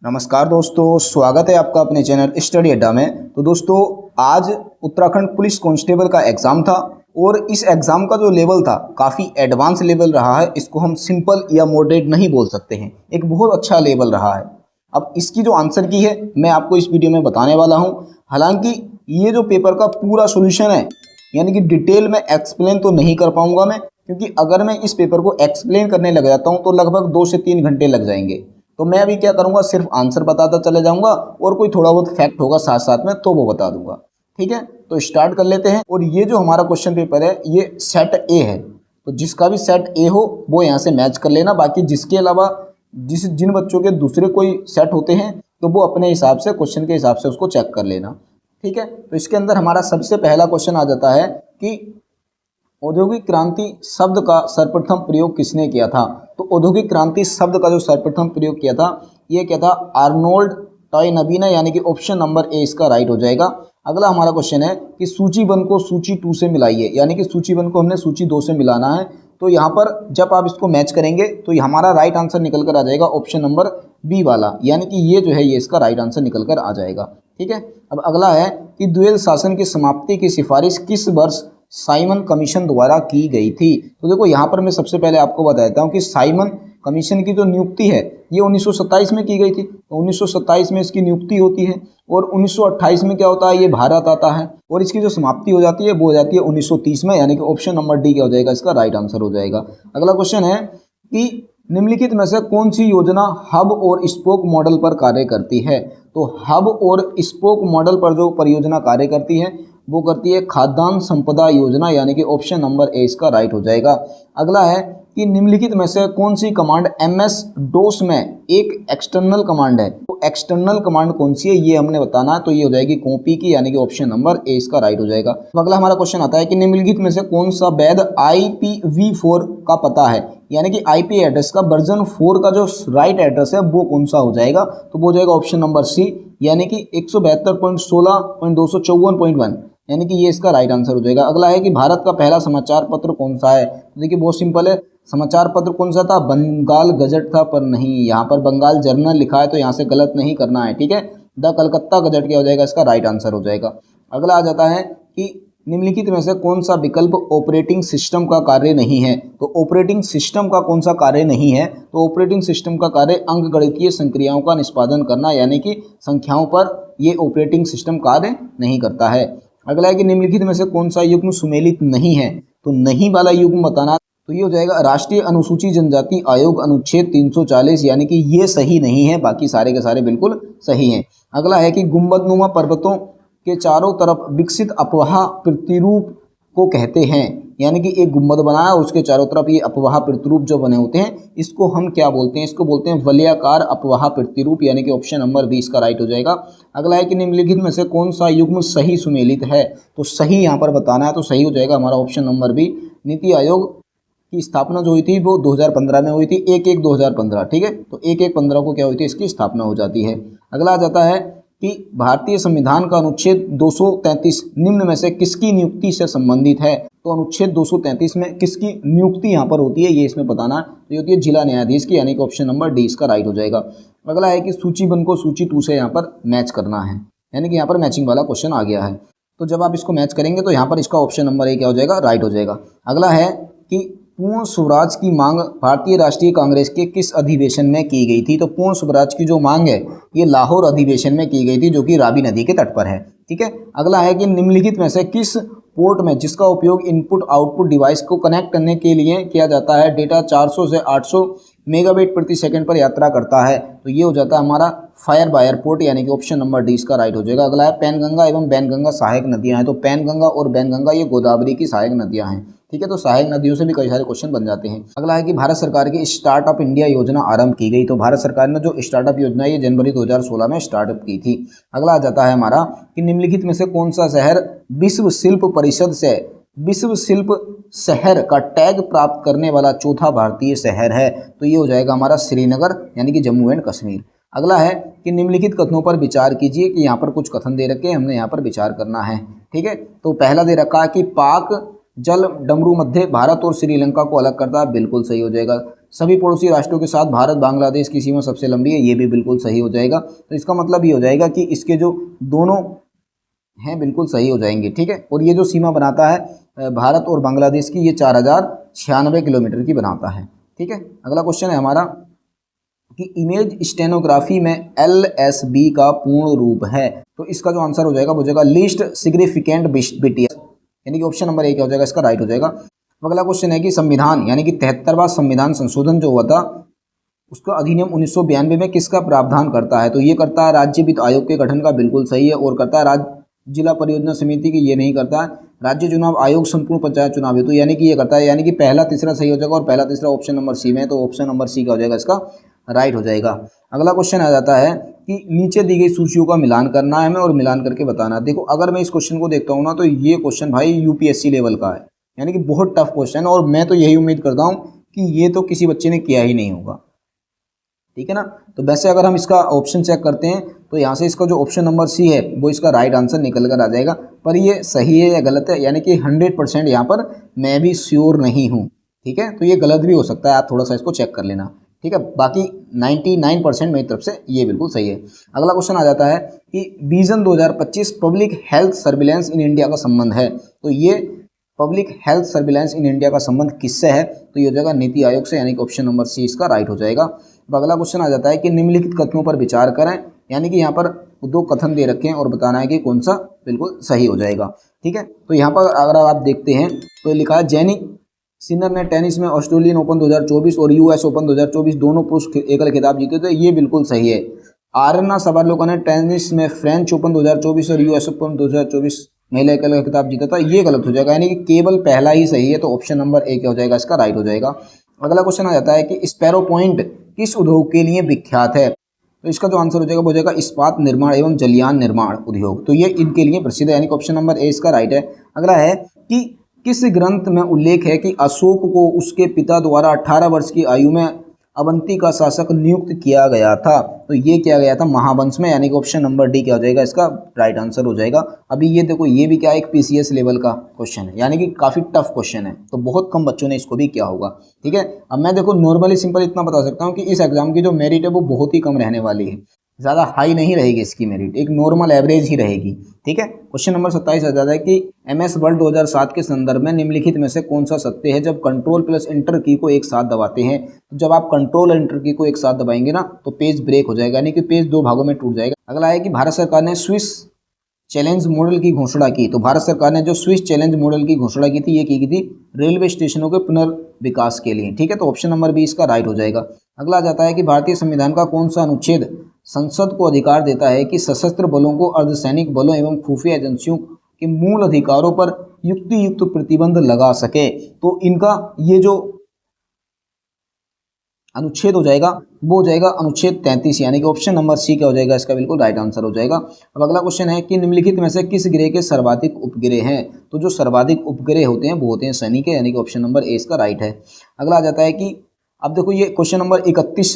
नमस्कार दोस्तों, स्वागत है आपका अपने चैनल स्टडी अड्डा में। तो दोस्तों, आज उत्तराखंड पुलिस कांस्टेबल का एग्ज़ाम था और इस एग्ज़ाम का जो लेवल था काफ़ी एडवांस लेवल रहा है। इसको हम सिंपल या मॉडरेट नहीं बोल सकते हैं, एक बहुत अच्छा लेवल रहा है। अब इसकी जो आंसर की है मैं आपको इस वीडियो में बताने वाला हूँ। हालांकि ये जो पेपर का पूरा सोल्यूशन है, यानी कि डिटेल में एक्सप्लेन तो नहीं कर पाऊँगा मैं, क्योंकि अगर मैं इस पेपर को एक्सप्लेन करने लग जाता हूँ तो लगभग 2 से 3 घंटे लग जाएंगे। तो मैं अभी क्या करूंगा, सिर्फ आंसर बताता चले जाऊंगा और कोई थोड़ा बहुत फैक्ट होगा साथ साथ में तो वो बता दूंगा। ठीक है, तो स्टार्ट कर लेते हैं। और ये जो हमारा क्वेश्चन पेपर है ये सेट ए है, तो जिसका भी सेट ए हो वो यहाँ से मैच कर लेना। बाकी जिसके अलावा जिन बच्चों के दूसरे कोई सेट होते हैं तो वो अपने हिसाब से क्वेश्चन के हिसाब से उसको चेक कर लेना। ठीक है, तो इसके अंदर हमारा सबसे पहला क्वेश्चन आ जाता है कि औद्योगिक क्रांति शब्द का सर्वप्रथम प्रयोग किसने किया था। तो औद्योगिक क्रांति शब्द का जो सर्वप्रथम प्रयोग किया था ये क्या था, आर्नोल्ड टॉयनबी ने, यानी कि ऑप्शन नंबर ए इसका राइट हो जाएगा। अगला हमारा क्वेश्चन है कि सूची 1 को सूची 2 से मिलाइए, यानी कि सूची 1 को हमने सूची 2 से मिलाना है। तो यहाँ पर जब आप इसको मैच करेंगे तो हमारा राइट आंसर निकल कर आ जाएगा ऑप्शन नंबर बी वाला, यानी कि ये जो है ये इसका राइट आंसर निकल कर आ जाएगा। ठीक है, अब अगला है कि द्वैध शासन की समाप्ति की सिफारिश किस वर्ष साइमन कमीशन द्वारा की गई थी। तो देखो यहाँ पर मैं सबसे पहले आपको बता देता हूँ कि साइमन कमीशन की जो नियुक्ति है ये 1927 में की गई थी। तो 1927 में इसकी नियुक्ति होती है और 1928 में क्या होता है, ये भारत आता है और इसकी जो समाप्ति हो जाती है वो हो जाती है 1930 में, यानी कि ऑप्शन नंबर डी क्या हो जाएगा, इसका राइट आंसर हो जाएगा। अगला क्वेश्चन है कि निम्नलिखित में से कौन सी योजना हब और स्पोक मॉडल पर कार्य करती है। तो हब और स्पोक मॉडल पर जो परियोजना कार्य करती है वो करती है खाद्यान्न संपदा योजना, यानी कि ऑप्शन नंबर ए इसका राइट हो जाएगा। अगला है कि निम्नलिखित में से कौन सी कमांड MS डोस में एक एक्सटर्नल कमांड है। तो एक्सटर्नल कमांड कौन सी है ये हमने बताना है, तो ये हो जाएगी कॉपी की, यानी कि ऑप्शन नंबर ए इसका राइट हो जाएगा। तो अगला हमारा क्वेश्चन आता है कि निम्नलिखित में से कौन सा वैध IPv4 का पता है, यानी कि IP एड्रेस का वर्जन 4 का जो राइट एड्रेस है वो कौन सा हो जाएगा। तो वो हो जाएगा ऑप्शन नंबर सी, यानी कि 172.16.254.1, यानी कि ये इसका राइट आंसर हो जाएगा। अगला है कि भारत का पहला समाचार पत्र कौन सा है। तो देखिए बहुत सिंपल है, समाचार पत्र कौन सा था, बंगाल गजट था, पर नहीं, यहाँ पर बंगाल जर्नल लिखा है तो यहाँ से गलत नहीं करना है। ठीक है, द कलकत्ता गजट क्या हो जाएगा, इसका राइट आंसर हो जाएगा। अगला आ जाता है कि निम्नलिखित में से कौन सा विकल्प ऑपरेटिंग सिस्टम का कार्य नहीं है। तो ऑपरेटिंग सिस्टम का कौन सा कार्य नहीं है, तो ऑपरेटिंग सिस्टम का कार्य अंकगणितीय संक्रियाओं का निष्पादन करना, यानी कि संख्याओं पर ये ऑपरेटिंग सिस्टम कार्य नहीं करता है। अगला है कि निम्नलिखित में से कौन सा युग्म सुमेलित नहीं है। तो नहीं वाला युग्म बताना, तो ये हो जाएगा राष्ट्रीय अनुसूचित जनजाति आयोग अनुच्छेद 340, यानी कि ये सही नहीं है, बाकी सारे के सारे बिल्कुल सही हैं। अगला है कि गुंबदनुमा पर्वतों के चारों तरफ विकसित अपवाह प्रतिरूप को कहते हैं, यानी कि एक गुंबद बनाया उसके चारों तरफ ये अपवाह प्रतिरूप जो बने होते हैं इसको हम क्या बोलते हैं, इसको बोलते हैं वलयाकार अपवाह प्रतिरूप, यानी कि ऑप्शन नंबर 20 का राइट हो जाएगा। अगला है कि निम्नलिखित में से कौन सा युग्म सही सुमेलित है। तो सही यहाँ पर बताना है, तो सही हो जाएगा हमारा option number B. NITI Aayog की स्थापना जो हुई थी वो 2015 में हुई थी, 1/1/2015। ठीक है, तो 1/1/15 को क्या हुई थी, इसकी स्थापना हो जाती है। अगला आ जाता है कि भारतीय संविधान का अनुच्छेद 233 निम्न में से किसकी नियुक्ति से संबंधित है। तो अनुच्छेद 233 में किसकी नियुक्ति यहाँ पर होती है ये इसमें बताना है, तो ये होती है जिला न्यायाधीश की, यानी कि ऑप्शन नंबर डी इसका राइट हो जाएगा। अगला है कि सूची 1 को सूची 2 से यहाँ पर मैच करना है, यानी कि यहाँ पर मैचिंग वाला क्वेश्चन आ गया है। तो जब आप इसको मैच करेंगे तो यहाँ पर इसका ऑप्शन नंबर ए क्या हो जाएगा, राइट हो जाएगा। अगला है कि पूर्ण स्वराज की मांग भारतीय राष्ट्रीय कांग्रेस के किस अधिवेशन में की गई थी। तो पूर्ण स्वराज की जो मांग है ये लाहौर अधिवेशन में की गई थी, जो कि रावी नदी के तट पर है। ठीक है, अगला है कि निम्नलिखित में से किस पोर्ट में जिसका उपयोग इनपुट आउटपुट डिवाइस को कनेक्ट करने के लिए किया जाता है डेटा 400 से 800 मेगाबाइट प्रति सेकंड पर यात्रा करता है। तो ये हो जाता है हमारा फायर बायर पोर्ट, यानी कि ऑप्शन नंबर डी इसका राइट हो जाएगा। अगला है पैनगंगा एवं बैनगंगा सहायक नदियां हैं। तो पैनगंगा और बैनगंगा ये गोदावरी की सहायक नदियां हैं। ठीक है, तो सहायक नदियों से भी कई सारे क्वेश्चन बन जाते हैं। अगला है कि भारत सरकार की स्टार्टअप इंडिया योजना आरंभ की गई। तो भारत सरकार ने जो स्टार्टअप योजना ये जनवरी 2016 में स्टार्टअप की थी। अगला आ जाता है हमारा कि निम्नलिखित में से कौन सा शहर विश्व शिल्प परिषद से विश्व शिल्प शहर का टैग प्राप्त करने वाला चौथा भारतीय शहर है। तो ये हो जाएगा हमारा श्रीनगर, यानी कि जम्मू एंड कश्मीर। अगला है कि निम्नलिखित कथनों पर विचार कीजिए, कि यहाँ पर कुछ कथन दे रखे हैं, हमने यहाँ पर विचार करना है। ठीक है, तो पहला दे रखा है कि पाक जल डमरू मध्य भारत और श्रीलंका को अलग करता है, बिल्कुल सही हो जाएगा। सभी पड़ोसी राष्ट्रों के साथ भारत बांग्लादेश की सीमा सबसे लंबी है, ये भी बिल्कुल सही हो जाएगा। तो इसका मतलब ये हो जाएगा कि इसके जो दोनों हैं बिल्कुल सही हो जाएंगे, ठीक है। और ये जो सीमा बनाता है भारत और बांग्लादेश की, ये 4096 किलोमीटर की बनाता है, ठीक है। अगला क्वेश्चन है हमारा कि इमेज स्टेनोग्राफी में LSB का पूर्ण रूप है, तो इसका जो आंसर हो जाएगा वो हो जाएगा लीस्ट सिग्निफिकेंट बिट, यानी कि ऑप्शन नंबर 1 हो जाएगा, इसका राइट हो जाएगा। अगला क्वेश्चन है कि संविधान यानी कि 73वां संविधान संशोधन जो हुआ था उसका अधिनियम 1992 में किसका प्रावधान करता है, तो ये करता है राज्य वित्त आयोग के गठन का, बिल्कुल सही है। और करता है राज्य जिला परियोजना समिति की, ये नहीं करता है। राज्य चुनाव आयोग संपूर्ण पंचायत चुनाव हेतु, यानी कि ये करता है, यानी कि पहला तीसरा सही हो जाएगा और पहला तीसरा ऑप्शन नंबर सी में है, तो ऑप्शन नंबर सी का हो जाएगा, इसका राइट हो जाएगा। अगला क्वेश्चन आ जाता है कि नीचे दी गई सूचियों का मिलान करना है हमें और मिलान करके बताना। देखो अगर मैं इस क्वेश्चन को देखता हूँ ना, तो ये क्वेश्चन भाई UPSC लेवल का है, यानी कि बहुत टफ क्वेश्चन है, और मैं तो यही उम्मीद करता हूँ कि ये तो किसी बच्चे ने किया ही नहीं होगा, ठीक है ना। तो वैसे अगर हम इसका ऑप्शन चेक करते हैं तो यहाँ से इसका जो ऑप्शन नंबर सी है वो इसका राइट आंसर निकल कर आ जाएगा, पर ये सही है या गलत है, यानी कि 100% यहाँ पर मैं भी श्योर नहीं हूँ, ठीक है। तो ये गलत भी हो सकता है, आप थोड़ा सा इसको चेक कर लेना, ठीक है। बाकी 99% मेरी तरफ से ये बिल्कुल सही है। अगला क्वेश्चन आ जाता है कि vision 2025 public health surveillance in India का संबंध है, तो ये public health surveillance in India का संबंध किससे है, तो ये हो जाएगा नीति आयोग से, यानी कि ऑप्शन नंबर सी इसका राइट हो जाएगा। अब अगला क्वेश्चन आ जाता है कि निम्नलिखित कथनों पर विचार करें, यानी कि यहाँ पर 2 कथन दे रखे हैं और बताना है कि कौन सा बिल्कुल सही हो जाएगा, ठीक है। तो यहाँ पर अगर आप देखते हैं तो लिखा है जैनिक सिनर ने टेनिस में ऑस्ट्रेलियन ओपन 2024 और US ओपन 2024 दोनों पुरुष एकल खिताब जीते थे, ये बिल्कुल सही है। आर्यना सबालेंका ने टेनिस में फ्रेंच ओपन 2024 और US ओपन 2024 महिला एकल खिताब जीता था, ये गलत हो जाएगा, यानी कि केवल पहला ही सही है, तो ऑप्शन नंबर 1 हो जाएगा, इसका राइट हो जाएगा। अगला क्वेश्चन आ जाता है कि स्पैरो पॉइंट किस उद्योग के लिए विख्यात है, तो इसका जो आंसर हो जाएगा वो हो जाएगा इस्पात निर्माण एवं जलयान निर्माण उद्योग, तो ये इनके लिए प्रसिद्ध है, यानी कि ऑप्शन नंबर ए इसका राइट है। अगला है कि किस ग्रंथ में उल्लेख है कि अशोक को उसके पिता द्वारा 18 वर्ष की आयु में अवंती का शासक नियुक्त किया गया था, तो ये किया गया था महावंश में, यानी कि ऑप्शन नंबर डी क्या हो जाएगा, इसका राइट आंसर हो जाएगा। अभी ये देखो ये भी क्या एक PCS लेवल का क्वेश्चन है, यानी कि काफ़ी टफ क्वेश्चन है, तो बहुत कम बच्चों ने इसको भी किया होगा, ठीक है। अब मैं देखो नॉर्मली सिंपल इतना बता सकता हूँ कि इस एग्जाम की जो मेरिट है वो बहुत ही कम रहने वाली है, ज़्यादा हाई नहीं रहेगी इसकी मेरिट, एक नॉर्मल एवरेज ही रहेगी, ठीक है। क्वेश्चन नंबर 27 आ जाता है कि MS वर्ल्ड 2007 के संदर्भ में निम्नलिखित में से कौन सा सत्य है जब कंट्रोल प्लस इंटर की को एक साथ दबाते हैं, तो जब आप कंट्रोल और इंटर की को एक साथ दबाएंगे ना तो पेज ब्रेक हो जाएगा, यानी कि पेज 2 भागों में टूट जाएगा। अगला है कि भारत सरकार ने स्विस चैलेंज मॉडल की घोषणा की, तो भारत सरकार ने जो स्विस चैलेंज मॉडल की घोषणा की थी, ये की थी रेलवे स्टेशनों के पुनर्विकास के लिए, ठीक है। तो ऑप्शन नंबर बी इसका राइट हो जाएगा। अगला जाता है कि भारतीय संविधान का कौन सा अनुच्छेद संसद को अधिकार देता है कि सशस्त्र बलों को अर्धसैनिक बलों एवं खुफिया एजेंसियों के मूल अधिकारों पर युक्तियुक्त प्रतिबंध लगा सके, तो इनका ये जो अनुच्छेद हो जाएगा वो हो जाएगा अनुच्छेद 33, यानी कि ऑप्शन नंबर सी क्या हो जाएगा, इसका बिल्कुल राइट आंसर हो जाएगा। अब अगला क्वेश्चन है कि निम्नलिखित में से किस ग्रह के सर्वाधिक उपग्रह हैं, तो जो सर्वाधिक उपग्रह होते हैं वो होते हैं शनि के, यानी कि ऑप्शन नंबर ए इसका राइट है। अगला आ जाता है कि अब देखो ये क्वेश्चन नंबर 31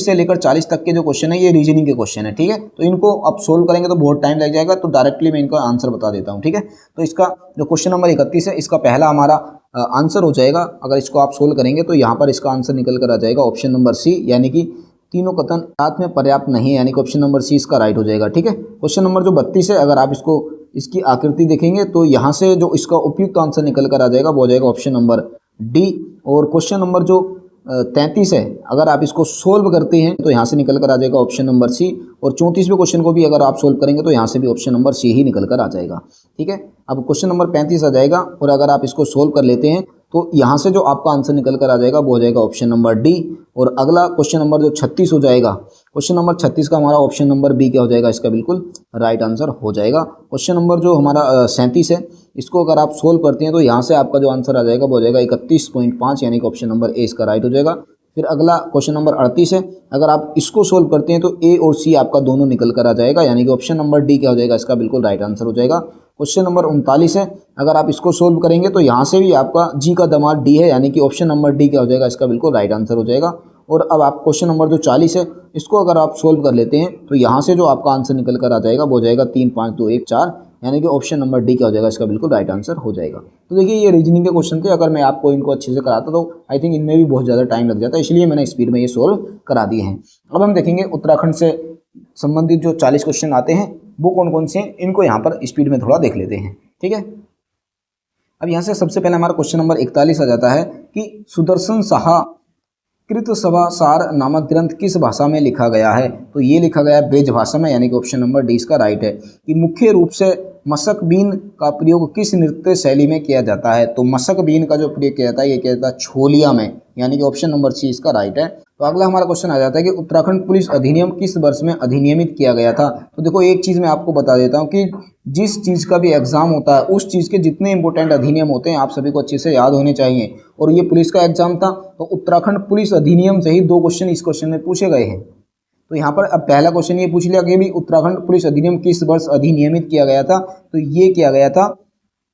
से लेकर 40 तक के जो क्वेश्चन है ये रीजनिंग के क्वेश्चन है, ठीक है। तो इनको आप सोल्व करेंगे तो बहुत टाइम लग जाएगा, तो डायरेक्टली मैं इनका आंसर बता देता हूँ, ठीक है। तो इसका जो क्वेश्चन नंबर 31 है इसका पहला हमारा आंसर हो जाएगा, अगर इसको आप सोल्व करेंगे तो यहाँ पर इसका आंसर निकल कर आ जाएगा ऑप्शन नंबर सी, यानी कि तीनों कथन साथ में पर्याप्त नहीं है, यानी कि ऑप्शन नंबर सी इसका राइट हो जाएगा, ठीक है। क्वेश्चन नंबर जो 32 है, अगर आप इसको इसकी आकृति देखेंगे तो यहाँ से जो इसका उपयुक्त आंसर निकल कर आ जाएगा वो हो जाएगा ऑप्शन नंबर डी। और क्वेश्चन नंबर जो 33 है, अगर आप इसको सोल्व करते हैं तो यहाँ से निकल कर आ जाएगा ऑप्शन नंबर सी, और 34वें क्वेश्चन को भी अगर आप सोल्व करेंगे तो यहाँ से भी ऑप्शन नंबर सी ही निकल कर आ जाएगा, ठीक है। अब क्वेश्चन नंबर 35 आ जाएगा, और अगर आप इसको सोल्व कर लेते हैं तो यहाँ से जो आपका आंसर निकल कर आ जाएगा वो हो जाएगा ऑप्शन नंबर डी। और अगला क्वेश्चन नंबर जो 36 हो जाएगा, क्वेश्चन नंबर 36 का हमारा ऑप्शन नंबर बी क्या हो जाएगा, इसका बिल्कुल राइट आंसर हो जाएगा। क्वेश्चन नंबर जो हमारा 37 है, इसको अगर आप सोल्व करते हैं तो यहाँ से आपका जो आंसर आ जाएगा वो हो जाएगा 31.5, यानी कि ऑप्शन नंबर ए इसका राइट हो जाएगा। फिर अगला क्वेश्चन नंबर 38 है, अगर आप इसको सोल्व करते हैं तो ए और सी आपका दोनों निकल कर आ जाएगा, यानी कि ऑप्शन नंबर डी क्या हो जाएगा, इसका बिल्कुल राइट आंसर हो जाएगा। क्वेश्चन नंबर 39 है, अगर आप इसको सोल्व करेंगे तो यहाँ से भी आपका जी का दामाद डी है, यानी कि ऑप्शन नंबर डी क्या हो जाएगा, इसका बिल्कुल राइट आंसर हो जाएगा। और अब आप क्वेश्चन नंबर जो 40 है, इसको अगर आप सोल्व कर लेते हैं तो यहाँ से जो आपका आंसर निकल कर आ जाएगा वो हो जाएगा 3, 5, 2, 1, 4, यानी कि ऑप्शन नंबर डी क्या हो जाएगा, इसका बिल्कुल राइट आंसर हो जाएगा। तो देखिए ये रीजनिंग के क्वेश्चन थे, अगर मैं आपको इनको अच्छे से कराता तो आई थिंक इनमें भी बहुत ज़्यादा टाइम लग जाता है, इसलिए मैंने स्पीड में ये सोल्व करा दिए हैं। अब हम देखेंगे उत्तराखंड से संबंधित जो 40 क्वेश्चन आते हैं वो कौन कौन से हैं, इनको यहाँ पर स्पीड में थोड़ा देख लेते हैं। ठीक है, अब यहाँ से सबसे पहले हमारा क्वेश्चन नंबर 41 आ जाता है कि सुदर्शन साहा कृत सभा सार नामक ग्रंथ किस भाषा में लिखा गया है। तो ये लिखा गया है ब्रज भाषा में, यानी कि ऑप्शन नंबर डी इसका राइट है। कि मुख्य रूप से मशक बीन का प्रयोग किस नृत्य शैली में किया जाता है। तो मशक बीन का जो प्रयोग किया जाता है ये किया जाता है छोलिया में, यानी कि ऑप्शन नंबर सी इसका राइट है। तो अगला हमारा क्वेश्चन आ जाता है कि उत्तराखंड पुलिस अधिनियम किस वर्ष में अधिनियमित किया गया था। तो देखो एक चीज़ मैं आपको बता देता हूँ कि जिस चीज़ का भी एग्जाम होता है उस चीज़ के जितने इंपॉर्टेंट अधिनियम होते हैं आप सभी को अच्छे से याद होने चाहिए। और ये पुलिस का एग्जाम था तो उत्तराखंड पुलिस अधिनियम से ही 2 क्वेश्चन इस क्वेश्चन में पूछे गए हैं। तो यहाँ पर अब पहला क्वेश्चन ये पूछ लिया कि भी उत्तराखंड पुलिस अधिनियम किस वर्ष अधिनियमित किया गया था। तो ये किया गया था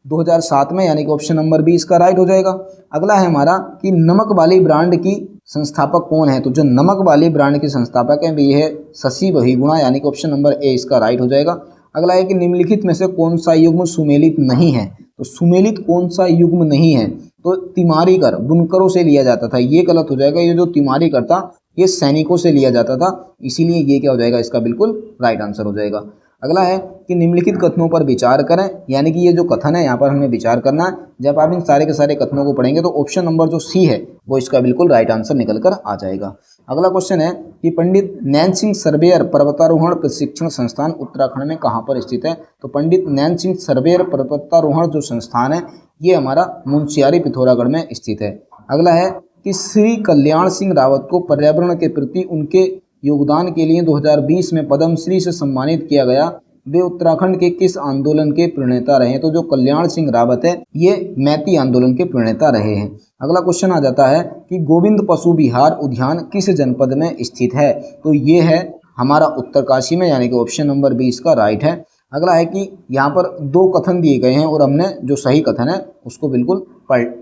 2007 में, यानी कि ऑप्शन नंबर बी इसका राइट हो जाएगा। अगला है हमारा कि नमक वाली ब्रांड की संस्थापक कौन है। तो जो नमक वाली ब्रांड की संस्थापक है ये है शशि बहुगुणा, यानी कि ऑप्शन नंबर ए इसका राइट हो जाएगा। अगला है कि निम्नलिखित में से कौन सा युग्म सुमेलित नहीं है। तो सुमेलित कौन सा युग्म नहीं है। तो तिमारी कर बुनकरों से लिया जाता था, ये गलत हो जाएगा। ये जो तिमारी कर था ये सैनिकों से लिया जाता था, इसीलिए ये क्या हो जाएगा, इसका बिल्कुल राइट आंसर हो जाएगा। अगला है कि निम्नलिखित कथनों पर विचार करें, यानी कि ये जो कथन है यहाँ पर हमें विचार करना है। जब आप इन सारे के सारे कथनों को पढ़ेंगे तो ऑप्शन नंबर जो सी है वो इसका बिल्कुल राइट आंसर निकल कर आ जाएगा। अगला क्वेश्चन है कि पंडित नैन सिंह सर्वेयर पर्वतारोहण प्रशिक्षण संस्थान उत्तराखंड में कहाँ पर स्थित है। तो पंडित नैन सिंह सर्वेयर पर्वतारोहण जो संस्थान है ये हमारा मुंशियारी पिथौरागढ़ में स्थित है। अगला है कि श्री कल्याण सिंह रावत को पर्यावरण के प्रति उनके योगदान के लिए 2020 में पद्मश्री से सम्मानित किया गया। वे उत्तराखंड के किस आंदोलन के प्रणेता रहे। तो जो कल्याण सिंह रावत है ये मैती आंदोलन के प्रणेता रहे हैं। अगला क्वेश्चन आ जाता है कि गोविंद पशु विहार उद्यान किस जनपद में स्थित है। तो ये है हमारा उत्तरकाशी में, यानी कि ऑप्शन नंबर बी इसका राइट है। अगला है कि यहाँ पर 2 कथन दिए गए हैं और हमने जो सही कथन है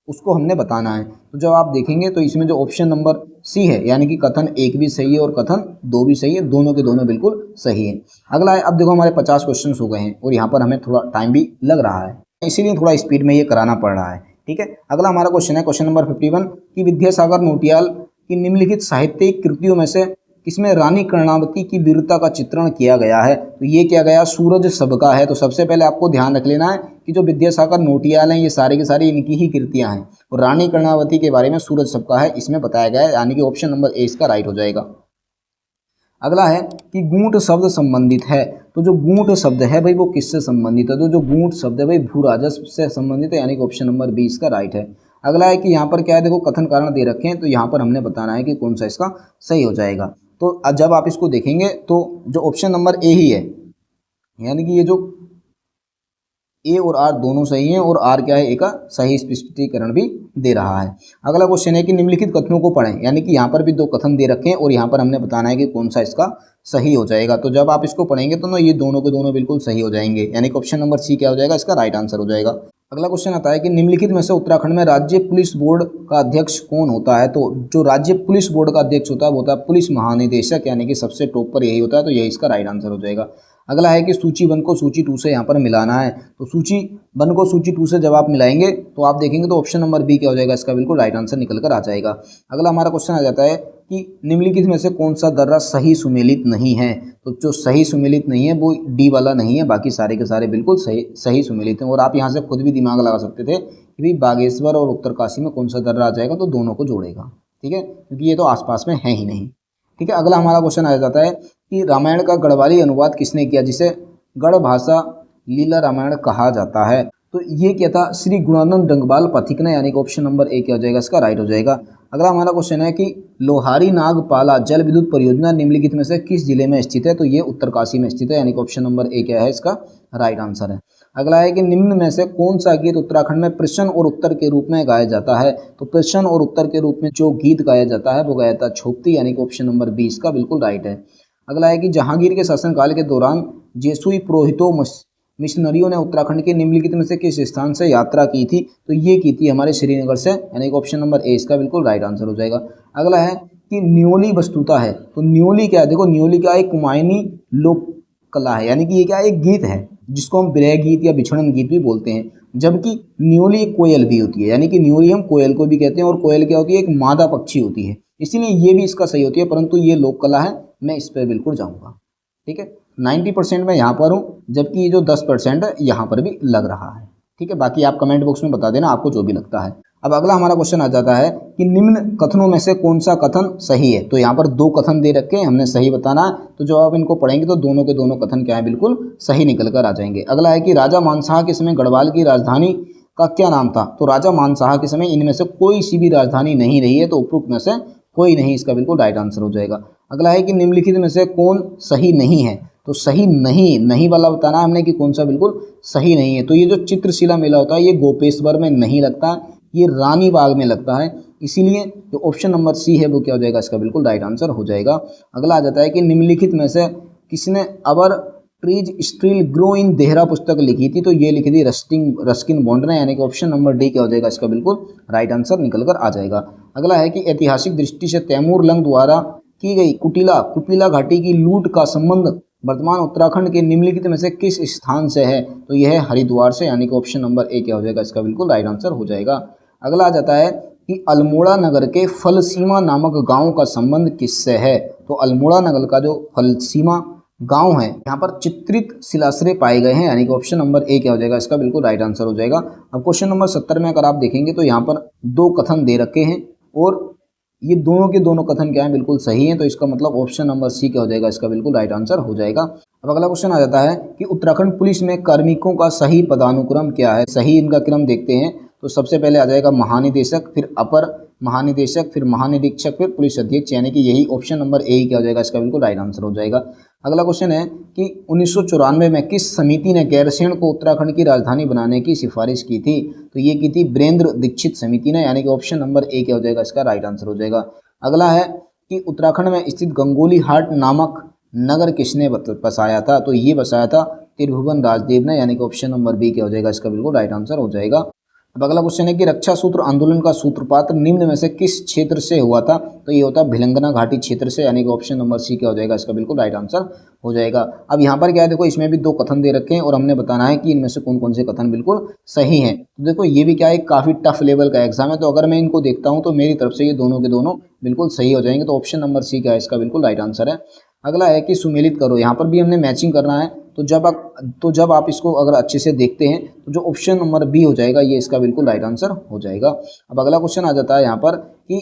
उसको हमने बताना है। तो जब आप देखेंगे तो इसमें जो ऑप्शन नंबर सी है, यानी कि कथन 1 भी सही है और कथन 2 भी सही है, दोनों के दोनों बिल्कुल सही है। अगला है, अब देखो हमारे 50 क्वेश्चन हो गए हैं और यहाँ पर हमें थोड़ा टाइम भी लग रहा है, इसीलिए थोड़ा स्पीड में ये कराना पड़ रहा है। ठीक है, अगला हमारा क्वेश्चन है क्वेश्चन नंबर 51 कि विद्यासागर नौटियाल की निम्नलिखित साहित्यिक कृतियों में से किसमें रानी कर्णावती की वीरता का चित्रण किया गया है। तो ये किया गया सूरज सबका है। तो सबसे पहले आपको ध्यान रख लेना है कि जो विद्यासागर नौटियाल हैं ये सारे के सारे इनकी ही कृतियां हैं और रानी कर्णावती के बारे में सूरज सबका है इसमें बताया गया है, यानी कि ऑप्शन नंबर ए इसका राइट हो जाएगा। अगला है कि गूंठ शब्द संबंधित है। तो जो गूंठ शब्द है भाई वो किससे संबंधित है। तो जो गूंठ शब्द है भाई भू राजस्व से संबंधित है, यानी कि ऑप्शन नंबर बी इसका राइट है। अगला है कि यहाँ पर क्या है, देखो कथन कारण दे रखे हैं तो यहाँ पर हमने बताना है कि कौन सा इसका सही हो जाएगा। तो जब आप इसको देखेंगे तो जो ऑप्शन नंबर ए ही है, यानी कि ये जो ए और आर दोनों सही हैं और आर क्या है, ए का सही स्पष्टीकरण भी दे रहा है। अगला क्वेश्चन है कि निम्नलिखित कथनों को पढ़ें, यानी कि यहाँ पर भी 2 कथन दे रखे हैं और यहाँ पर हमने बताना है कि कौन सा इसका सही हो जाएगा। तो जब आप इसको पढ़ेंगे तो ना ये दोनों के दोनों बिल्कुल सही हो जाएंगे, यानी कि ऑप्शन नंबर सी क्या हो जाएगा, इसका राइट आंसर हो जाएगा। अगला क्वेश्चन आता है कि निम्नलिखित में से उत्तराखंड में राज्य पुलिस बोर्ड का अध्यक्ष कौन होता है। तो जो राज्य पुलिस बोर्ड का अध्यक्ष होता है वो होता है पुलिस महानिदेशक, यानी कि सबसे टॉप पर यही होता है, तो यही इसका राइट आंसर हो जाएगा। अगला है कि सूची 1 को सूची 2 से यहाँ पर मिलाना है। तो सूची 1 को सूची 2 से जब आप मिलाएंगे तो आप देखेंगे तो ऑप्शन नंबर बी क्या हो जाएगा, इसका बिल्कुल राइट आंसर निकल कर आ जाएगा। अगला हमारा क्वेश्चन आ जाता है कि निम्नलिखित में से कौन सा दर्रा सही सुमेलित नहीं है। तो जो सही सुमेलित नहीं है वो डी वाला नहीं है, बाकी सारे के सारे बिल्कुल सही सुमेलित हैं। और आप यहाँ से खुद भी दिमाग लगा सकते थे कि भाई बागेश्वर और उत्तरकाशी में कौन सा दर्रा आ जाएगा, तो दोनों को जोड़ेगा। ठीक है, क्योंकि ये तो आसपास में है ही नहीं। ठीक है, अगला हमारा क्वेश्चन आ जाता है कि रामायण का गढ़वाली अनुवाद किसने किया, जिसे गढ़ भाषा लीला रामायण कहा जाता है। तो ये क्या था, श्री गुणानंद डंगबाल पथिक ने, यानी कि ऑप्शन नंबर ए क्या हो जाएगा, इसका राइट हो जाएगा। अगला हमारा क्वेश्चन है कि लोहारी नागपाला जल विद्युत परियोजना निम्नलिखित में से किस जिले में स्थित है। तो ये उत्तरकाशी में स्थित है, यानी कि ऑप्शन नंबर ए क्या है, इसका राइट आंसर है। अगला है कि निम्न में से कौन सा गीत उत्तराखंड में प्रश्न और उत्तर के रूप में गाया जाता है। तो प्रश्न और उत्तर के रूप में जो गीत गाया जाता है वो गाया जाता है छोपती, यानी कि ऑप्शन नंबर बी इसका बिल्कुल राइट है। अगला है कि जहांगीर के शासनकाल के दौरान जेसुई पुरोहितों मिशनरियों ने उत्तराखंड के निम्नलिखित में से किस स्थान से यात्रा की थी। तो ये की थी हमारे श्रीनगर से, यानी कि ऑप्शन नंबर ए इसका बिल्कुल राइट आंसर हो जाएगा। अगला है कि न्योली वस्तुता है। तो न्योली क्या है, देखो न्योली क्या है, कुमायूनी लोक कला है, यानी कि ये क्या है, एक गीत है। जिसको हम विरह गीत या बिछड़न गीत भी बोलते हैं। जबकि न्योली एक कोयल भी होती है, यानी कि न्योली हम कोयल को भी कहते हैं, और कोयल क्या होती है, एक मादा पक्षी होती है, इसीलिए ये भी इसका सही होती है, परंतु ये लोक कला है, मैं इस पर बिल्कुल जाऊँगा। ठीक है, 90% मैं यहाँ पर हूँ, जबकि ये जो 10% है यहाँ पर भी लग रहा है। ठीक है, बाकी आप कमेंट बॉक्स में बता देना आपको जो भी लगता है। अब अगला हमारा क्वेश्चन आ जाता है कि निम्न कथनों में से कौन सा कथन सही है। तो यहाँ पर 2 कथन दे रखे हैं, हमने सही बताना है, तो जब आप इनको पढ़ेंगे तो दोनों के दोनों कथन क्या है, बिल्कुल सही निकल कर आ जाएंगे। अगला है कि राजा मानसाह के समय गढ़वाल की राजधानी का क्या नाम था। तो राजा मानसाह के समय इनमें से कोई सी भी राजधानी नहीं रही है, तो उपरोक्त में से कोई नहीं, इसका बिल्कुल राइट आंसर हो जाएगा। अगला है कि निम्नलिखित में से कौन सही नहीं है। तो सही नहीं वाला बताना है हमने कि कौन सा बिल्कुल सही नहीं है। तो ये जो चित्रशिला मेला होता है ये गोपेश्वर में नहीं लगता, ये रानी बाग में लगता है, इसीलिए जो ऑप्शन नंबर सी है वो क्या हो जाएगा, इसका बिल्कुल राइट आंसर हो जाएगा। अगला आ जाता है कि निम्नलिखित में से किसने our trees still grow in Dehra पुस्तक लिखी थी। तो ये लिखी थी रस्किन बॉन्ड ने, यानी कि ऑप्शन नंबर डी क्या हो जाएगा, इसका बिल्कुल राइट आंसर निकल कर आ जाएगा। अगला है कि ऐतिहासिक दृष्टि से तैमूर लंग द्वारा की गई कुटिला घाटी की लूट का संबंध वर्तमान उत्तराखंड के निम्नलिखित में से किस स्थान से है। तो यह है हरिद्वार से, यानी कि ऑप्शन नंबर ए क्या हो जाएगा, इसका बिल्कुल राइट आंसर हो जाएगा। अगला आ जाता है कि अल्मोड़ा नगर के फलसीमा नामक गांव का संबंध किससे है। तो अल्मोड़ा नगर का जो फलसीमा गांव है, यहाँ पर चित्रित शिलाश्रय पाए गए हैं, यानी कि ऑप्शन नंबर ए क्या हो जाएगा, इसका बिल्कुल राइट आंसर हो जाएगा। अब क्वेश्चन नंबर 70 में अगर आप देखेंगे तो यहाँ पर 2 कथन दे रखे हैं, और ये दोनों के दोनों कथन क्या है, बिल्कुल सही है, तो इसका मतलब ऑप्शन नंबर सी क्या हो जाएगा, इसका बिल्कुल राइट आंसर हो जाएगा। अब अगला क्वेश्चन आ जाता है कि उत्तराखंड पुलिस में कार्मिकों का सही पदानुक्रम क्या है। सही इनका क्रम देखते हैं, तो सबसे पहले आ जाएगा महानिदेशक, फिर अपर महानिदेशक, फिर महानिरीक्षक, फिर पुलिस अधीक्षक, यानी कि यही ऑप्शन नंबर ए क्या हो जाएगा, इसका बिल्कुल राइट आंसर हो जाएगा। अगला क्वेश्चन है कि 1994 में किस समिति ने गैरसैंण को उत्तराखंड की राजधानी बनाने की सिफारिश की थी। तो ये की थी वीरेंद्र दीक्षित समिति ने, यानी कि ऑप्शन नंबर ए क्या हो जाएगा, इसका राइट आंसर हो जाएगा। अगला है कि उत्तराखंड में स्थित गंगोली हाट नामक नगर किसने बसाया था। तो ये बसाया था त्रिभुवन राजदेव ने, यानी कि ऑप्शन नंबर बी क्या हो जाएगा, इसका बिल्कुल राइट आंसर हो जाएगा। अब अगला क्वेश्चन है कि रक्षा सूत्र आंदोलन का सूत्रपात निम्न में से किस क्षेत्र से हुआ था। तो ये होता है भिलंगना घाटी क्षेत्र से, यानी कि ऑप्शन नंबर सी क्या हो जाएगा, इसका बिल्कुल राइट आंसर हो जाएगा। अब यहाँ पर क्या है, देखो इसमें भी 2 कथन दे रखे हैं, और हमने बताना है कि इनमें से कौन कौन से कथन बिल्कुल सही हैं। तो देखो ये भी क्या है, काफ़ी टफ लेवल का एग्जाम है, तो अगर मैं इनको देखता हूँ तो मेरी तरफ से ये दोनों के दोनों बिल्कुल सही हो जाएंगे, तो ऑप्शन नंबर सी क्या है, इसका बिल्कुल राइट आंसर है। अगला है कि सुमेलित करो, यहाँ पर भी हमने मैचिंग करना है, तो जब आप इसको अगर अच्छे से देखते हैं तो जो ऑप्शन नंबर बी हो जाएगा ये इसका बिल्कुल राइट आंसर हो जाएगा। अब अगला क्वेश्चन आ जाता है यहाँ पर कि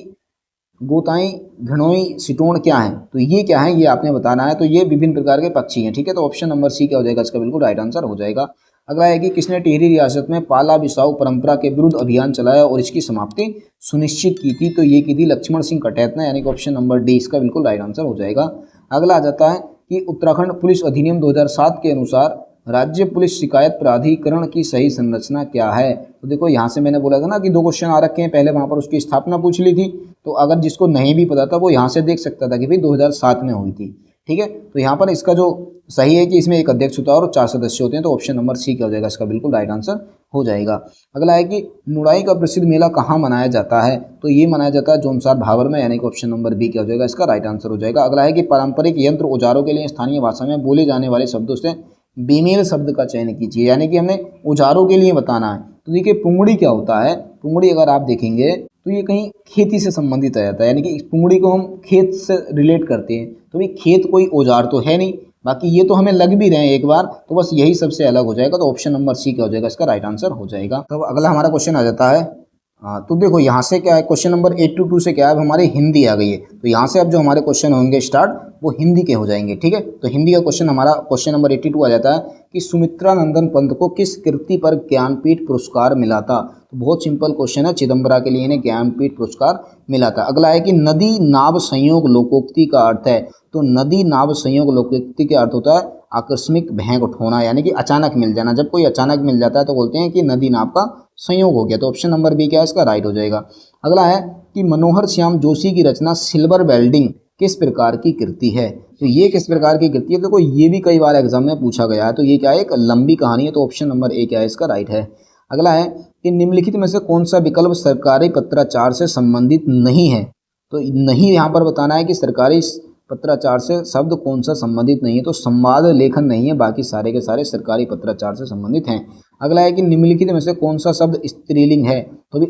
गोताई घिनोई सिटोण क्या है। तो ये क्या है, ये आपने बताना है। तो ये विभिन्न प्रकार के पक्षी हैं, ठीक है, तो ऑप्शन नंबर सी क्या हो जाएगा, इसका बिल्कुल राइट आंसर हो जाएगा। अगला है कि किसने टिहरी रियासत में पाला बिसाऊ परंपरा के विरुद्ध अभियान चलाया और इसकी समाप्ति सुनिश्चित की थी। तो ये की थी लक्ष्मण सिंह कटैत ने, यानी कि ऑप्शन नंबर डी इसका बिल्कुल राइट आंसर हो जाएगा। अगला आ जाता है कि उत्तराखंड पुलिस अधिनियम 2007 के अनुसार राज्य पुलिस शिकायत प्राधिकरण की सही संरचना क्या है। तो देखो यहाँ से मैंने बोला था ना कि 2 क्वेश्चन आ रखे हैं, पहले वहाँ पर उसकी स्थापना पूछ ली थी, तो अगर जिसको नहीं भी पता था वो यहाँ से देख सकता था कि भाई 2007 में हुई थी। ठीक है, तो यहाँ पर इसका जो सही है कि इसमें एक अध्यक्ष होता है और 4 सदस्य होते हैं, तो ऑप्शन नंबर सी क्या हो जाएगा, इसका बिल्कुल राइट आंसर हो जाएगा। अगला है कि नुड़ाई का प्रसिद्ध मेला कहाँ मनाया जाता है। तो ये मनाया जाता है जोनसार भावर में, यानी कि ऑप्शन नंबर बी क्या हो जाएगा, इसका राइट आंसर हो जाएगा। अगला है कि पारंपरिक यंत्र औजारों के लिए स्थानीय भाषा में बोले जाने वाले शब्दों से बेमेल शब्द का चयन कीजिए, यानी कि हमने औजारों के लिए बताना है। तो देखिए पुंगड़ी क्या होता है, पुंगड़ी अगर आप देखेंगे तो ये कहीं खेती से संबंधित आ जाता है, यानी कि पुंगड़ी को हम खेत से रिलेट करते हैं। तो भाई खेत कोई औजार तो है नहीं, बाकी ये तो हमें लग भी रहे हैं एक बार, तो बस यही सबसे अलग हो जाएगा, तो ऑप्शन नंबर सी क्या हो जाएगा, इसका राइट आंसर हो जाएगा। तो अगला हमारा क्वेश्चन आ जाता है, तो देखो यहाँ से क्या है, क्वेश्चन नंबर 82 से क्या है, हमारे हिंदी आ गई है। तो यहाँ से अब जो हमारे क्वेश्चन होंगे स्टार्ट वो हिंदी के हो जाएंगे, ठीक है। तो हिंदी का क्वेश्चन हमारा क्वेश्चन नंबर 82 आ जाता है कि सुमित्रा नंदन पंत को किस कृति पर ज्ञानपीठ पुरस्कार मिला था। तो बहुत सिंपल क्वेश्चन है, चिदम्बरा के लिए इन्हें ज्ञानपीठ पुरस्कार मिला था। अगला है कि नदी नाव संयोग लोकोक्ति का अर्थ है। तो नदी नाव संयोग लोकोक्ति का अर्थ होता है आकस्मिक भेंग उठोना, यानी कि अचानक मिल जाना। जब कोई अचानक मिल जाता है तो बोलते हैं कि नदी नाव का संयोग हो गया। तो ऑप्शन नंबर बी क्या है, इसका राइट हो जाएगा। अगला है कि मनोहर श्याम जोशी की रचना सिल्वर वेल्डिंग किस प्रकार की कृति है। तो ये किस प्रकार की कृति है, देखो ये भी कई बार एग्जाम में पूछा गया है। तो ये क्या है, एक लंबी कहानी है, तो ऑप्शन नंबर ए क्या है, इसका राइट है। अगला है कि निम्नलिखित में से कौन सा विकल्प सरकारी पत्राचार से संबंधित नहीं है। तो नहीं यहाँ पर बताना है कि सरकारी पत्राचार से शब्द कौन सा संबंधित नहीं है, तो संवाद लेखन नहीं है, बाकी सारे के सारे सरकारी पत्राचार से संबंधित हैं। अगला है कि निम्नलिखित में से कौन सा शब्द स्त्रीलिंग है, तो भी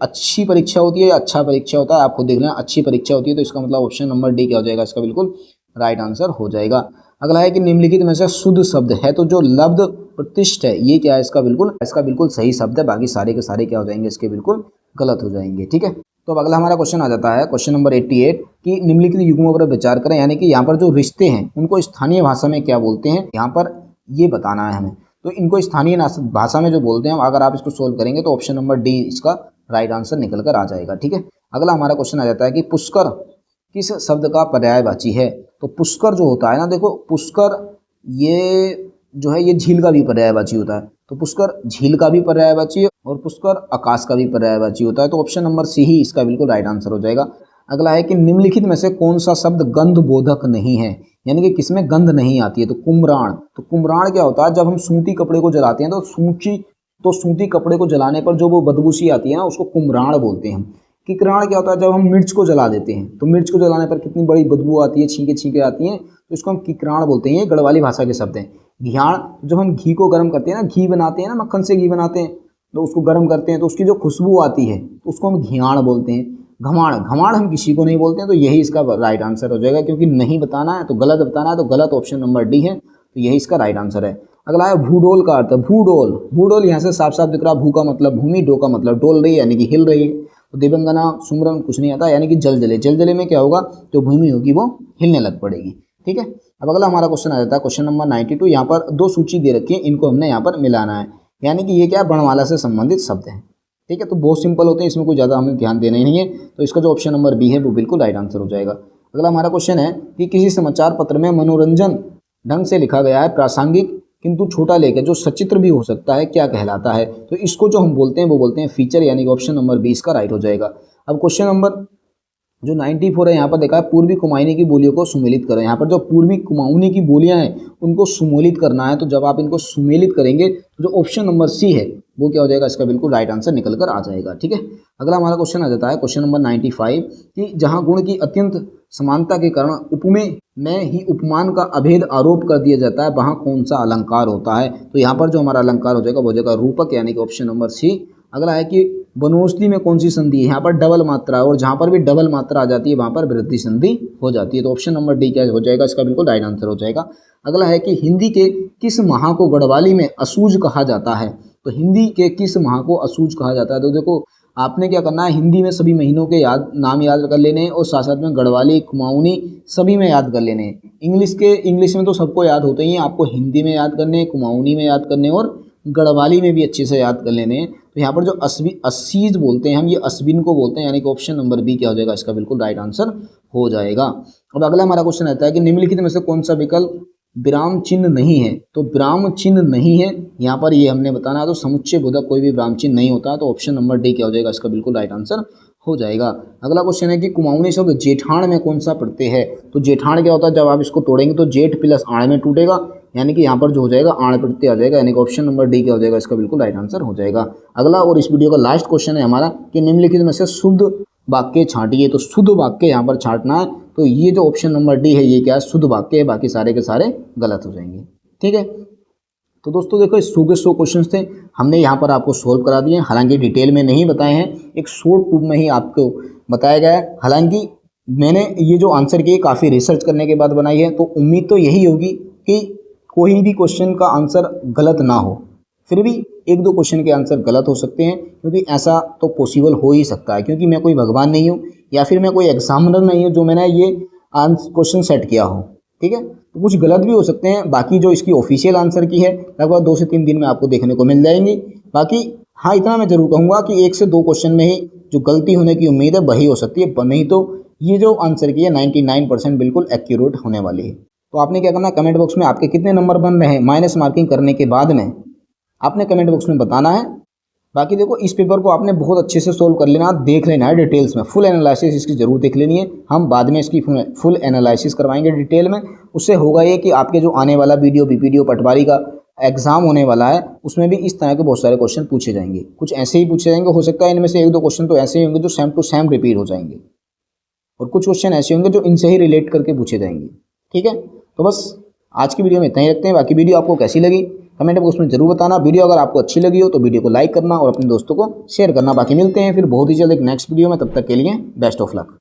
अच्छी परीक्षा होती है या अच्छा परीक्षा होता है, आपको देख लेना अच्छी परीक्षा होती है, तो इसका मतलब ऑप्शन नंबर डी क्या हो जाएगा, इसका बिल्कुल राइट आंसर हो जाएगा। अगला है कि निम्नलिखित में से शुद्ध शब्द है, तो जो लब्ध प्रतिष्ठ है ये क्या है, इसका बिल्कुल सही शब्द है, बाकी सारे के सारे क्या हो जाएंगे, इसके बिल्कुल गलत हो जाएंगे। ठीक है, तो अब अगला हमारा क्वेश्चन आ जाता है क्वेश्चन नंबर 88 कि निम्नलिखित युग्मों पर विचार करें, यानी कि यहाँ पर जो रिश्ते हैं उनको स्थानीय भाषा में क्या बोलते हैं, यहाँ पर ये बताना है हमें। तो इनको स्थानीय भाषा में जो बोलते हैं, अगर आप इसको सोल्व करेंगे तो ऑप्शन नंबर डी इसका राइट आंसर निकल कर आ जाएगा। ठीक है, अगला हमारा क्वेश्चन आ जाता है कि पुष्कर किस शब्द का पर्यायवाची है। तो पुष्कर जो होता है ना, देखो पुष्कर ये जो है ये झील का भी पर्यायवाची होता है, तो पुष्कर झील का भी पर्यायवाची है और पुष्कर आकाश का भी पर्यायवाची होता है, तो ऑप्शन नंबर सी ही इसका बिल्कुल राइट आंसर हो जाएगा। अगला है कि निम्नलिखित में से कौन सा शब्द गंध बोधक नहीं है, यानी कि किसमें गंध नहीं आती है, तो कुम्हराण। तो कुम्हराण क्या होता है, जब हम सूती कपड़े को जलाते हैं तो सूती कपड़े को जलाने पर जो वो बदबू सी आती है ना, उसको कुम्हराण बोलते हैं हम। किकराण क्या होता है, जब हम मिर्च को जला देते हैं तो मिर्च को जलाने पर कितनी बड़ी बदबू आती है, छींके छींके आती हैं, तो इसको हम किकराण बोलते हैं। ये गढ़वाली भाषा के शब्द हैं। घियाण, जब हम घी को गर्म करते हैं ना, घी बनाते हैं ना, मक्खन से घी बनाते हैं, तो उसको गर्म करते हैं तो उसकी जो खुशबू आती है तो उसको हम घियाण बोलते हैं। घमाण, घमाण हम किसी को नहीं बोलते हैं, तो यही इसका राइट आंसर हो जाएगा, क्योंकि नहीं बताना है तो गलत बताना है, तो गलत ऑप्शन नंबर डी है, तो यही इसका राइट आंसर है। अगला है भूडोल का अर्थ। भूडोल, भूडोल यहाँ से साफ साफ दिख रहा, भू का मतलब भूमि, डो का मतलब डोल रही है यानी कि हिल रही है, तो दिवंगना सुमरन कुछ नहीं आता, यानी कि जलजले। जलजले में क्या होगा, जो भूमि होगी वो हिलने लग पड़ेगी। ठीक है, अब अगला हमारा क्वेश्चन आ जाता है क्वेश्चन नंबर 92। यहाँ पर दो सूची दे रखी है, इनको हमने यहाँ पर मिलाना है, यानी कि ये क्या है, वर्णमाला से संबंधित शब्द हैं। ठीक है, तो बहुत सिंपल होते हैं, इसमें कोई ज़्यादा हमें ध्यान देना ही नहीं है, तो इसका जो ऑप्शन नंबर बी है वो बिल्कुल राइट आंसर हो जाएगा। अगला हमारा क्वेश्चन है कि किसी समाचार पत्र में मनोरंजन ढंग से लिखा गया है, प्रासंगिक किंतु छोटा लेकर जो सचित्र भी हो सकता है, क्या कहलाता है, तो इसको जो हम बोलते हैं वो बोलते हैं फीचर, यानी कि ऑप्शन नंबर 20 का राइट हो जाएगा। अब क्वेश्चन नंबर जो 94 है, यहाँ पर देखा है पूर्वी कुमाऊनी की बोलियों को सुमेलित करें। यहाँ पर जो पूर्वी कुमाऊनी की बोलियां हैं उनको सुमेलित करना है, तो जब आप इनको सुमेलित करेंगे तो जो ऑप्शन नंबर सी है वो क्या हो जाएगा, इसका बिल्कुल राइट आंसर निकल कर आ जाएगा। ठीक है, अगला हमारा क्वेश्चन आ जाता है क्वेश्चन नंबर 95 कि जहाँ गुण की अत्यंत समानता के कारण उपमेय में ही उपमान का अभेद आरोप कर दिया जाता है, वहाँ कौन सा अलंकार होता है, तो यहाँ पर जो हमारा अलंकार हो जाएगा वो हो जाएगा रूपक, यानी कि ऑप्शन नंबर सी। अगला है कि बनोस्ती में कौन सी संधि है, यहाँ पर डबल मात्रा है, और जहाँ पर भी डबल मात्रा आ जाती है वहाँ पर वृद्धि संधि हो जाती है, तो ऑप्शन नंबर डी क्या हो जाएगा, इसका बिल्कुल राइट आंसर हो जाएगा। अगला है कि हिंदी के किस माह को गढ़वाली में असूज कहा जाता है, तो हिंदी के किस माह को असूज कहा जाता है, तो देखो आपने क्या करना है, हिंदी में सभी महीनों के नाम याद कर लेने हैं, और साथ साथ में गढ़वाली कुमाऊनी सभी में याद कर लेने हैं। इंग्लिश में तो सबको याद होते ही हैं, आपको हिंदी में याद करने हैं, कुमाऊनी में याद करने और गढ़वाली में भी अच्छे से याद कर लेने हैं। तो यहाँ पर जो असीज बोलते हैं हम, ये अश्विन को बोलते हैं, यानी कि ऑप्शन नंबर बी क्या हो जाएगा, इसका बिल्कुल राइट आंसर हो जाएगा। अब अगला हमारा क्वेश्चन आता है कि निम्नलिखित में से कौन सा विकल्प विराम चिन्ह नहीं है, तो विराम चिन्ह नहीं है यहाँ पर ये हमने बताना है, तो समुच्चय बोधक कोई भी विराम चिन्ह नहीं होता, तो ऑप्शन नंबर डी क्या हो जाएगा, इसका बिल्कुल राइट आंसर हो जाएगा। अगला क्वेश्चन है कि कुमाऊनी शब्द जेठान में कौन सा प्रत्यय है, तो जेठान क्या होता है, जब आप इसको तोड़ेंगे तो जेठ प्लस आण में टूटेगा, यानी कि यहाँ पर जो हो जाएगा आण प्रत्यय आ जाएगा, यानी कि ऑप्शन नंबर डी क्या हो जाएगा, इसका बिल्कुल राइट आंसर हो जाएगा। अगला और इस वीडियो का लास्ट क्वेश्चन है हमारा कि निम्नलिखित में से शुद्ध वाक्य छांटिए, तो शुद्ध वाक्य यहाँ पर छांटना है, तो ये जो ऑप्शन नंबर डी है ये क्या है, शुद्ध वाक्य है, बाकी सारे के सारे गलत हो जाएंगे। ठीक है, तो दोस्तों देखो 100 के 100 क्वेश्चन थे, हमने यहाँ पर आपको सोल्व करा दिए, हालांकि डिटेल में नहीं बताए हैं, एक शॉर्ट टूब में ही आपको बताया गया है। हालांकि मैंने ये जो आंसर किए काफ़ी रिसर्च करने के बाद बनाई है, तो उम्मीद तो यही होगी कि कोई भी क्वेश्चन का आंसर गलत ना हो, फिर भी एक दो क्वेश्चन के आंसर गलत हो सकते हैं, क्योंकि ऐसा तो पॉसिबल हो ही सकता है, क्योंकि मैं कोई भगवान नहीं हूँ या फिर मैं कोई एग्जामिनर नहीं हूँ जो मैंने ये क्वेश्चन सेट किया हो। ठीक है, तो कुछ गलत भी हो सकते हैं, बाकी जो इसकी ऑफिशियल आंसर की है लगभग 2 से 3 दिन में आपको देखने को मिल जाएंगी। बाकी हाँ, इतना मैं जरूर कहूँगा कि 1 से 2 क्वेश्चन में ही जो गलती होने की उम्मीद है वही हो सकती है, नहीं तो ये जो आंसर की है 99% बिल्कुल एक्यूरेट होने वाली है। तो आपने क्या करना है, कमेंट बॉक्स में आपके कितने नंबर बन रहे हैं माइनस मार्किंग करने के बाद में आपने कमेंट बॉक्स में बताना है। बाकी देखो इस पेपर को आपने बहुत अच्छे से सोल्व कर लेना, देख लेना है डिटेल्स में, फुल एनालिसिस इसकी जरूर देख लेनी है, हम बाद में इसकी फुल एनालिसिस करवाएंगे डिटेल में। उससे होगा ये कि आपके जो आने वाला बीडीओ पटवारी का एग्जाम होने वाला है उसमें भी इस तरह के बहुत सारे क्वेश्चन पूछे जाएंगे, कुछ ऐसे ही पूछे जाएंगे, हो सकता है इनमें से 1-2 क्वेश्चन तो ऐसे ही होंगे जो सेम टू सेम रिपीट हो जाएंगे। और कुछ क्वेश्चन ऐसे होंगे जो इनसे ही रिलेट करके पूछे जाएंगे। ठीक है, तो बस आज की वीडियो में इतना ही रखते हैं। बाकी वीडियो आपको कैसी लगी कमेंट बॉक्स में जरूर बताना। वीडियो अगर आपको अच्छी लगी हो तो वीडियो को लाइक करना और अपने दोस्तों को शेयर करना। बाकी मिलते हैं फिर बहुत ही जल्द एक नेक्स्ट वीडियो में, तब तक के लिए बेस्ट ऑफ लक।